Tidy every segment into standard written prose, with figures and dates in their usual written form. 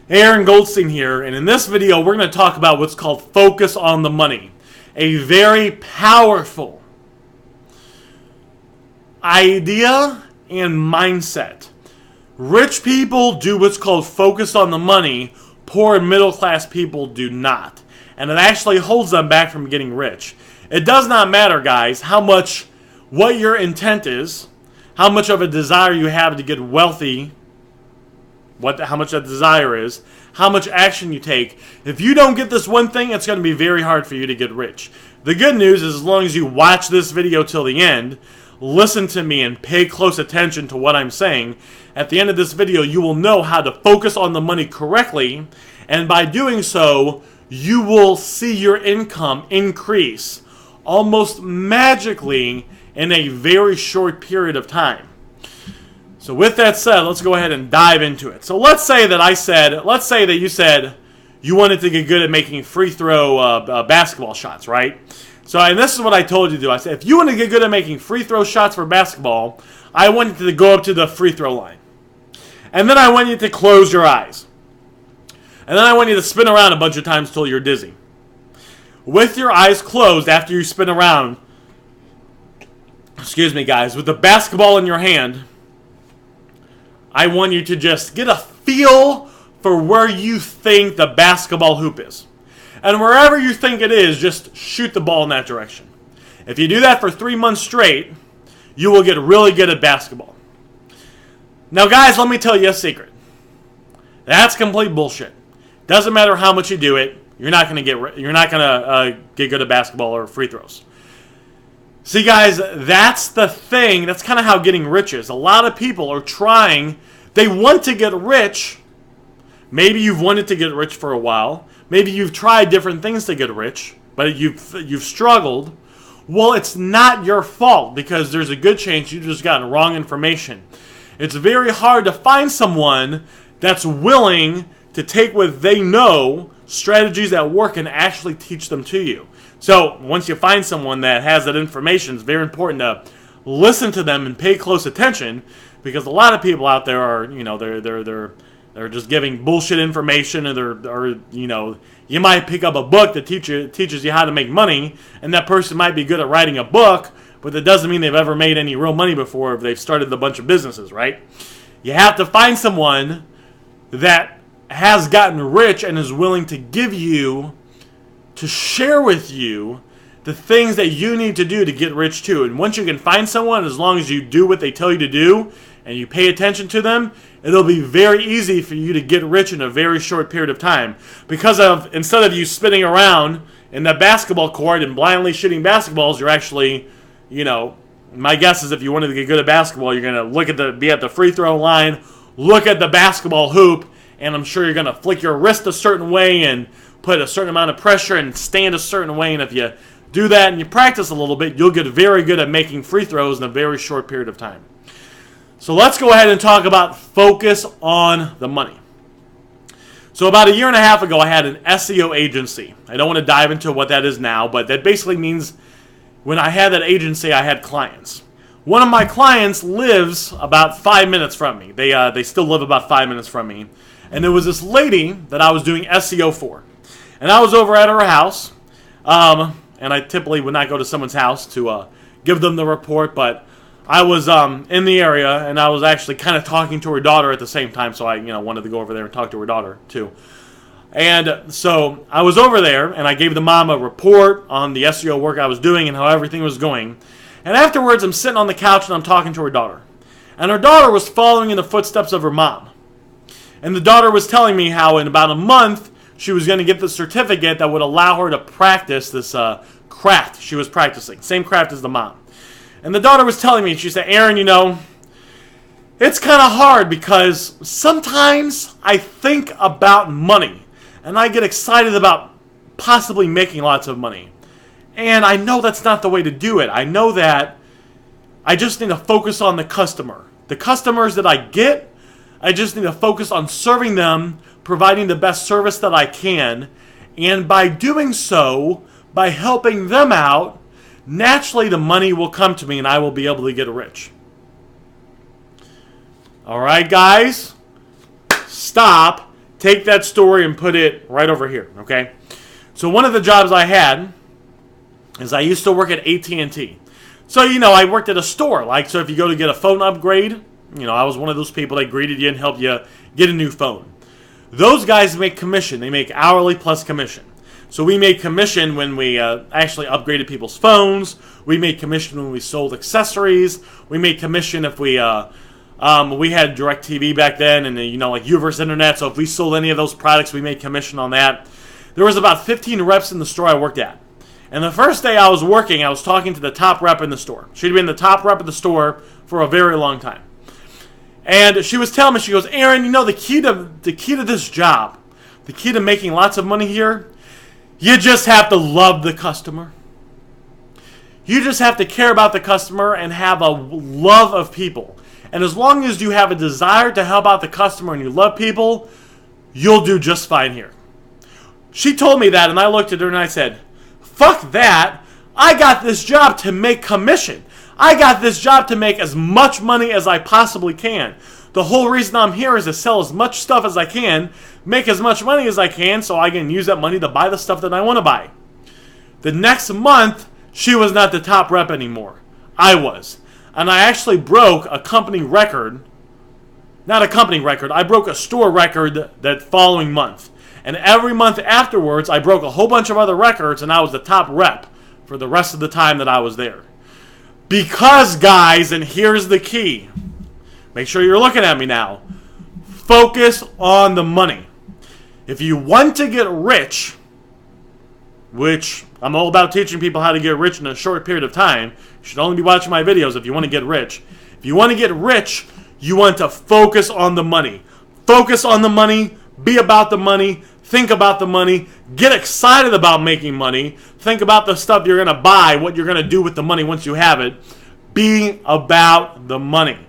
Aaron Goldsten here, and in this video we're going to talk about what's called focus on the money. A very powerful idea and mindset. Rich people do what's called focus on the money. Poor and middle class people do not. And it actually holds them back from getting rich. It does not matter, guys, what your intent is, how much of a desire you have to get wealthy, how much that desire is, how much action you take. If you don't get this one thing, it's going to be very hard for you to get rich. The good news is as long as you watch this video till the end, listen to me and pay close attention to what I'm saying, at the end of this video you will know how to focus on the money correctly, and by doing so, you will see your income increase almost magically in a very short period of time. So with that said, let's go ahead and dive into it. So let's say that you said you wanted to get good at making free throw basketball shots, right? So, and this is what I told you to do. I said, if you want to get good at making free throw shots for basketball, I want you to go up to the free throw line. And then I want you to close your eyes. And then I want you to spin around a bunch of times till you're dizzy. With your eyes closed after you spin around, excuse me guys, with the basketball in your hand, I want you to just get a feel for where you think the basketball hoop is. And wherever you think it is, just shoot the ball in that direction. If you do that for 3 months straight, you will get really good at basketball. Now guys, let me tell you a secret. That's complete bullshit. Doesn't matter how much you do it, you're not going to get good at basketball or free throws. See guys, that's the thing. That's kind of how getting rich is. A lot of people are trying, they want to get rich. Maybe you've wanted to get rich for a while. Maybe you've tried different things to get rich, but you've struggled. Well, it's not your fault because there's a good chance you just got wrong information. It's very hard to find someone that's willing to take what they know, strategies that work, and actually teach them to you. So once you find someone that has that information, it's very important to listen to them and pay close attention, because a lot of people out there are, they're just giving bullshit information, or you might pick up a book that teaches you how to make money, and that person might be good at writing a book, but that doesn't mean they've ever made any real money before if they've started a bunch of businesses, right? You have to find someone that has gotten rich and is willing to give you, to share with you the things that you need to do to get rich too. And once you can find someone, as long as you do what they tell you to do and you pay attention to them, it'll be very easy for you to get rich in a very short period of time. Because instead of you spinning around in the basketball court and blindly shooting basketballs, you're actually, my guess is if you wanted to get good at basketball, you're going to be at the free throw line, look at the basketball hoop, and I'm sure you're going to flick your wrist a certain way and put a certain amount of pressure and stand a certain way. And if you do that and you practice a little bit, you'll get very good at making free throws in a very short period of time. So let's go ahead and talk about focus on the money. So about 1.5 years ago, I had an SEO agency. I don't want to dive into what that is now, but that basically means when I had that agency, I had clients. One of my clients lives about 5 minutes from me. They still live about 5 minutes from me. And there was this lady that I was doing SEO for. And I was over at her house. And I typically would not go to someone's house to give them the report, but I was in the area, and I was actually kind of talking to her daughter at the same time, so I wanted to go over there and talk to her daughter too. And so I was over there, and I gave the mom a report on the SEO work I was doing and how everything was going. And afterwards, I'm sitting on the couch, and I'm talking to her daughter. And her daughter was following in the footsteps of her mom. And the daughter was telling me how in about a month, she was going to get the certificate that would allow her to practice this craft she was practicing. Same craft as the mom. And the daughter was telling me, she said, Aaron, it's kind of hard because sometimes I think about money. And I get excited about possibly making lots of money. And I know that's not the way to do it. I know that I just need to focus on the customer. The customers that I get, I just need to focus on serving them, providing the best service that I can, and by doing so, by helping them out, naturally the money will come to me and I will be able to get rich. Alright guys, stop, take that story and put it right over here, okay? So one of the jobs I had is I used to work at AT&T. So, I worked at a store. So if you go to get a phone upgrade, I was one of those people that greeted you and helped you get a new phone. Those guys make commission. They make hourly plus commission. So we made commission when we actually upgraded people's phones. We made commission when we sold accessories. We made commission if we had DirecTV back then and, like Uverse Internet. So if we sold any of those products, we made commission on that. There was about 15 reps in the store I worked at. And the first day I was working, I was talking to the top rep in the store. She'd been the top rep of the store for a very long time. And she was telling me, she goes, Aaron, the key to this job, the key to making lots of money here, you just have to love the customer. You just have to care about the customer and have a love of people. And as long as you have a desire to help out the customer and you love people, you'll do just fine here. She told me that, and I looked at her and I said, fuck that. I got this job to make commission. I got this job to make as much money as I possibly can. The whole reason I'm here is to sell as much stuff as I can, make as much money as I can, so I can use that money to buy the stuff that I want to buy. The next month, she was not the top rep anymore. I was. And I actually broke a company record. Not a company record. I broke a store record that following month. And every month afterwards, I broke a whole bunch of other records, and I was the top rep for the rest of the time that I was there. Because, guys, and here's the key. Make sure you're looking at me now. Focus on the money. If you want to get rich, which I'm all about teaching people how to get rich in a short period of time. You should only be watching my videos if you want to get rich. If you want to get rich, you want to focus on the money. Focus on the money. Be about the money. Think about the money. Get excited about making money. Think about the stuff you're going to buy, what you're going to do with the money once you have it. Be about the money.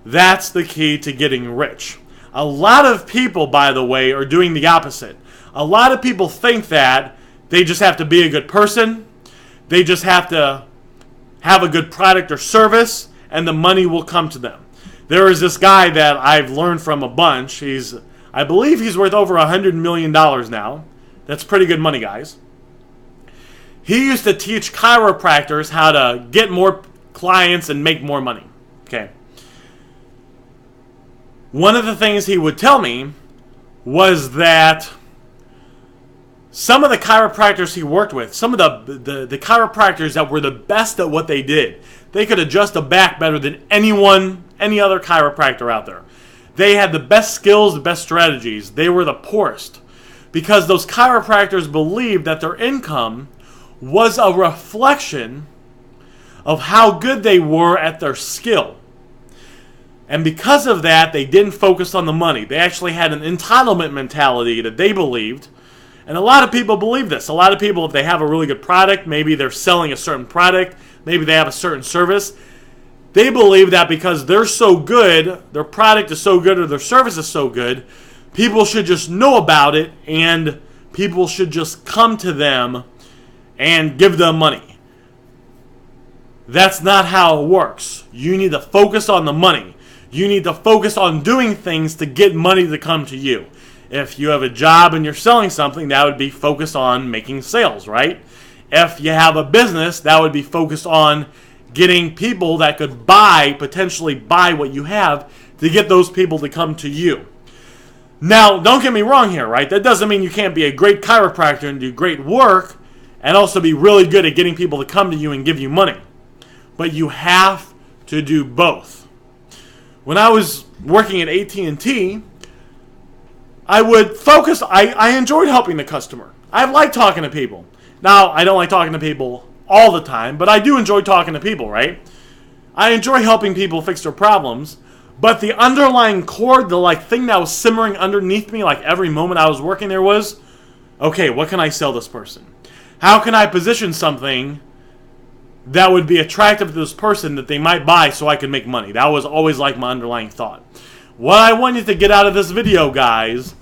That's the key to getting rich. A lot of people, by the way, are doing the opposite. A lot of people think that they just have to be a good person. They just have to have a good product or service, and the money will come to them. There is this guy that I've learned from a bunch. I believe he's worth over $100 million now. That's pretty good money, guys. He used to teach chiropractors how to get more clients and make more money. Okay. One of the things he would tell me was that some of the chiropractors he worked with, some of the chiropractors that were the best at what they did, they could adjust a back better than any other chiropractor out there. They had the best skills, the best strategies. They were the poorest because those chiropractors believed that their income was a reflection of how good they were at their skill. And because of that, they didn't focus on the money. They actually had an entitlement mentality that they believed. And a lot of people believe this. A lot of people, if they have a really good product, maybe they're selling a certain product, maybe they have a certain service, they believe that because they're so good, their product is so good or their service is so good, people should just know about it and people should just come to them and give them money. That's not how it works. You need to focus on the money. You need to focus on doing things to get money to come to you. If you have a job and you're selling something, that would be focused on making sales, right? If you have a business, that would be focused on getting people that could potentially buy what you have to get those people to come to you. Now, don't get me wrong here, right? That doesn't mean you can't be a great chiropractor and do great work and also be really good at getting people to come to you and give you money. But you have to do both. When I was working at AT&T, I would focus, I enjoyed helping the customer. I like talking to people. Now, I don't like talking to people all the time, but I do enjoy talking to people, right? I enjoy helping people fix their problems, but the underlying core, the thing that was simmering underneath me every moment I was working there was, okay, what can I sell this person? How can I position something that would be attractive to this person that they might buy so I can make money? That was always my underlying thought. What I want you to get out of this video, guys,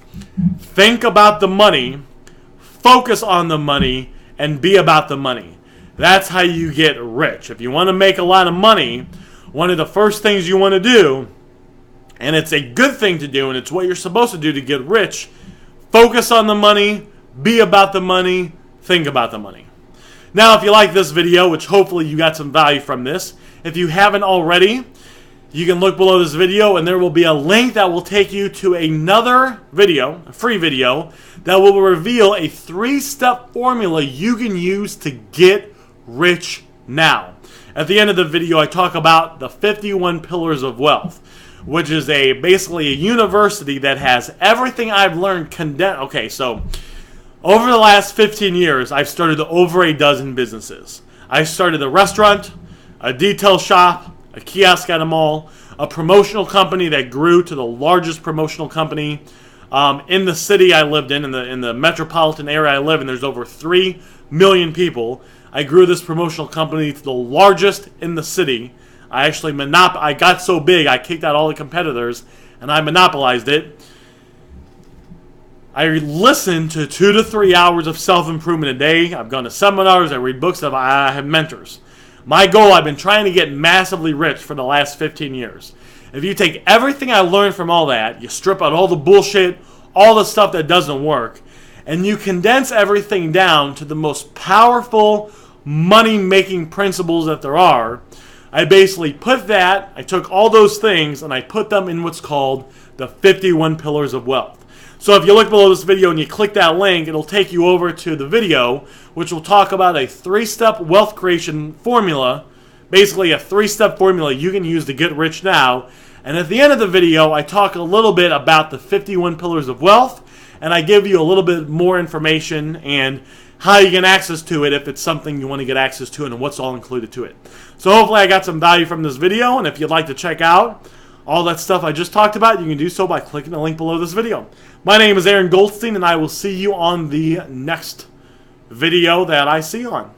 think about the money, focus on the money, and be about the money. That's how you get rich. If you want to make a lot of money, one of the first things you want to do And it's a good thing to do, and it's what you're supposed to do to get rich. Focus on the money, be about the money, think about the money. Now, if you like this video, which hopefully you got some value from this, if you haven't already, you can look below this video and there will be a link that will take you to another video, a free video, that will reveal a 3-step formula you can use to get rich now. At the end of the video, I talk about the 51 Pillars of Wealth, which is basically a university that has everything I've learned condensed. Okay, so over the last 15 years, I've started over a dozen businesses. I started a restaurant, a detail shop, a kiosk at a mall, a promotional company that grew to the largest promotional company in the city I lived in the metropolitan area I live in. There's over 3 million people. I grew this promotional company to the largest in the city. I got so big, I kicked out all the competitors, and I monopolized it. I listen to 2 to 3 hours of self-improvement a day. I've gone to seminars, I read books, I have mentors. My goal, I've been trying to get massively rich for the last 15 years. If you take everything I learned from all that, you strip out all the bullshit, all the stuff that doesn't work, and you condense everything down to the most powerful money-making principles that there are, I basically I took all those things and I put them in what's called the 51 Pillars of Wealth. So if you look below this video and you click that link, it'll take you over to the video, which will talk about a 3-step wealth creation formula, basically a 3-step formula you can use to get rich now. And at the end of the video, I talk a little bit about the 51 Pillars of Wealth, and I give you a little bit more information and how you get access to it if it's something you want to get access to and what's all included to it. So hopefully I got some value from this video, and if you'd like to check out all that stuff I just talked about, you can do so by clicking the link below this video. My name is Goldsten, and I will see you on the next video that I see you on.